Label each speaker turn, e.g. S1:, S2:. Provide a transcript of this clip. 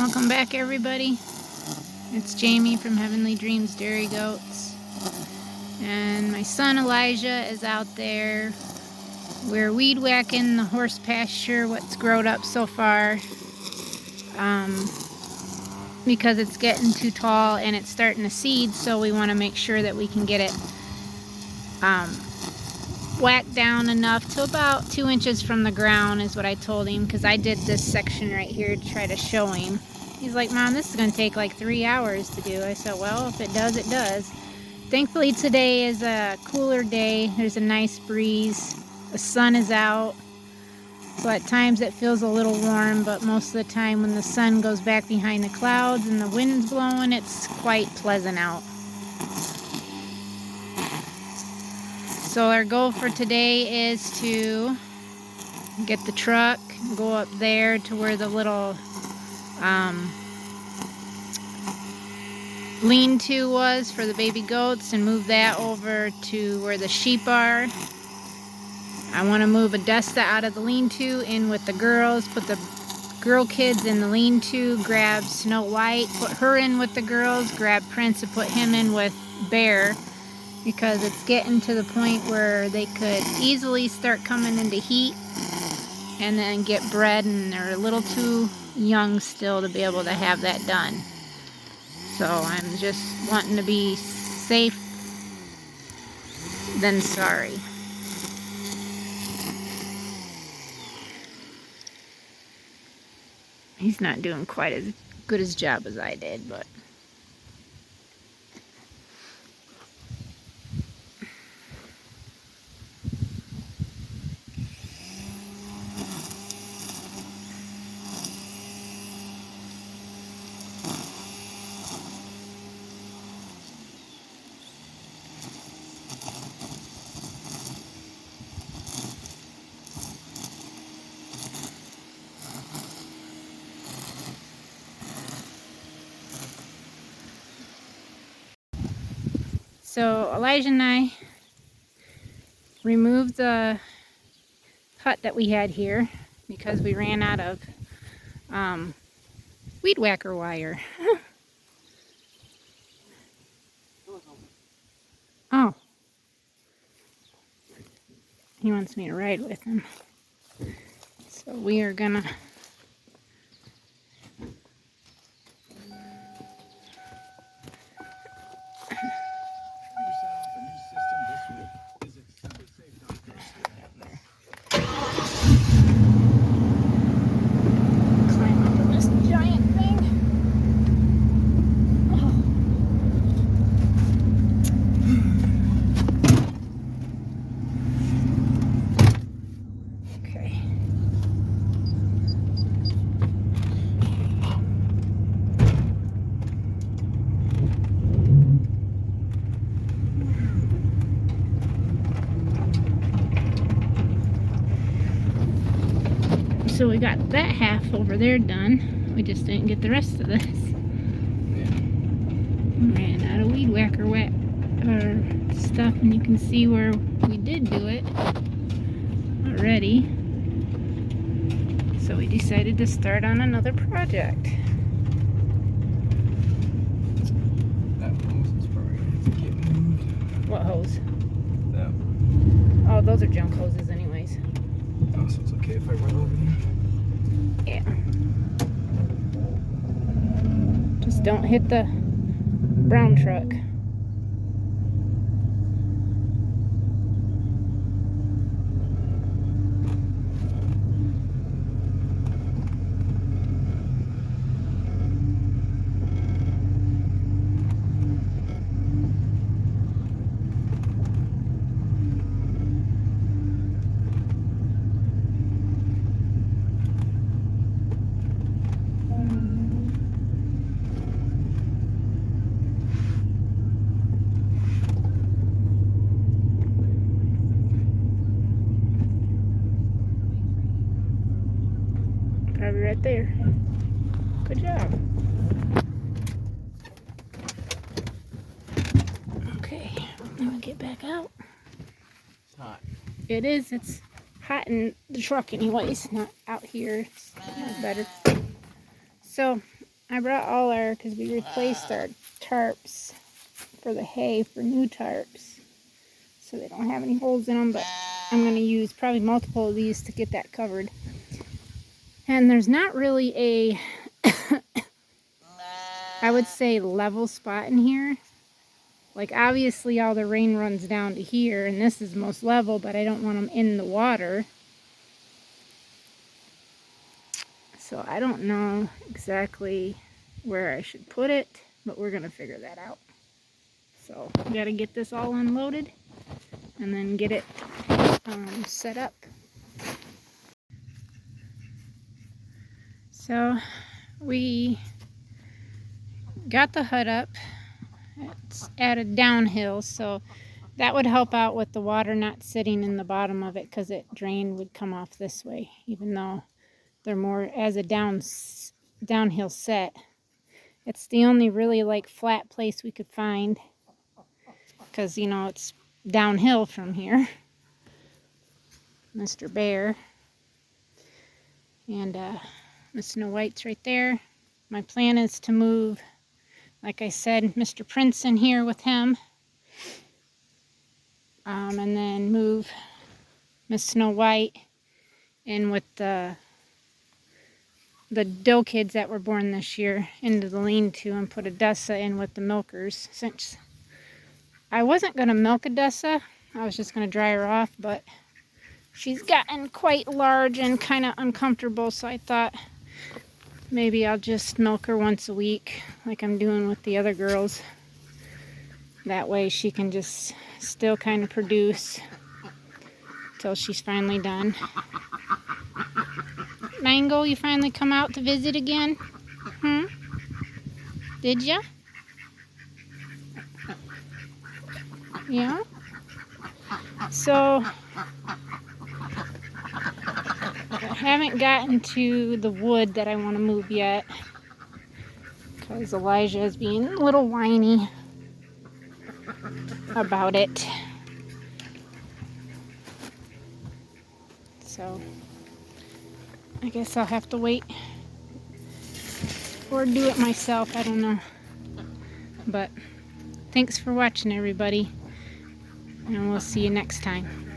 S1: Welcome back, everybody. It's Jamie from Heavenly Dreams Dairy Goats, and my son Elijah is out there. We're weed whacking the horse pasture, what's growed up so far, because it's getting too tall and it's starting to seed, so we want to make sure that we can get it whacked down enough to about 2 inches from the ground is what I told him, because I did this section right here to try to show him. He's like, Mom, this is going to take like 3 hours to do. I said, well, if it does, it does. Thankfully today is a cooler day. There's a nice breeze. The sun is out. So at times it feels a little warm, but most of the time when the sun goes back behind the clouds and the wind's blowing, it's quite pleasant out. So our goal for today is to get the truck, go up there to where the little lean-to was for the baby goats and move that over to where the sheep are. I want to move Adesta out of the lean-to in with the girls, put the girl kids in the lean-to, grab Snow White, put her in with the girls, grab Prince and put him in with Bear, because it's getting to the point where they could easily start coming into heat and then get bred, and they're a little too young still to be able to have that done. So I'm just wanting to be safe than sorry. He's not doing quite as good a job as I did, but so Elijah and I removed the hut that we had here because we ran out of weed whacker wire. Oh, he wants me to ride with him. So we are gonna climb up on this giant thing. Okay. So we got that half over there done. We just didn't get the rest of this. Ran out of weed whacker stuff, and you can see where we did do it already. So we decided to start on another project.
S2: That hose is probably going to have to get moved.
S1: What hose?
S2: That.
S1: Oh, those are junk hoses anyways.
S2: Oh, so it's okay if I run over there?
S1: Yeah. Just don't hit the brown truck. Probably right there. Good job. Okay, I'm gonna get back out.
S2: It's hot.
S1: It is. It's hot in the truck anyways, not out here. It's not better. So I brought all our, because we replaced our tarps for the hay for new tarps. So they don't have any holes in them, but I'm going to use probably multiple of these to get that covered. And there's not really a, I would say, level spot in here. Like, obviously all the rain runs down to here, and this is most level, but I don't want them in the water. So I don't know exactly where I should put it, but we're going to figure that out. So we got to get this all unloaded and then get it set up. So we got the hut up. It's at a downhill, so that would help out with the water not sitting in the bottom of it, because it drain would come off this way, even though they're more as a downhill set. It's the only really like flat place we could find, because you know it's downhill from here. Mr. Bear and Miss Snow White's right there. My plan is to move, like I said, Mr. Prince in here with him, and then move Miss Snow White in with the doe kids that were born this year into the lean-to, and put Odessa in with the milkers. Since I wasn't going to milk Odessa, I was just going to dry her off, but she's gotten quite large and kind of uncomfortable, so I thought maybe I'll just milk her once a week like I'm doing with the other girls. That way she can just still kind of produce till she's finally done. Mango, you finally come out to visit again? Did ya? Yeah? So I haven't gotten to the wood that I want to move yet, because Elijah is being a little whiny about it. So I guess I'll have to wait or do it myself. I don't know. But thanks for watching, everybody, and we'll see you next time.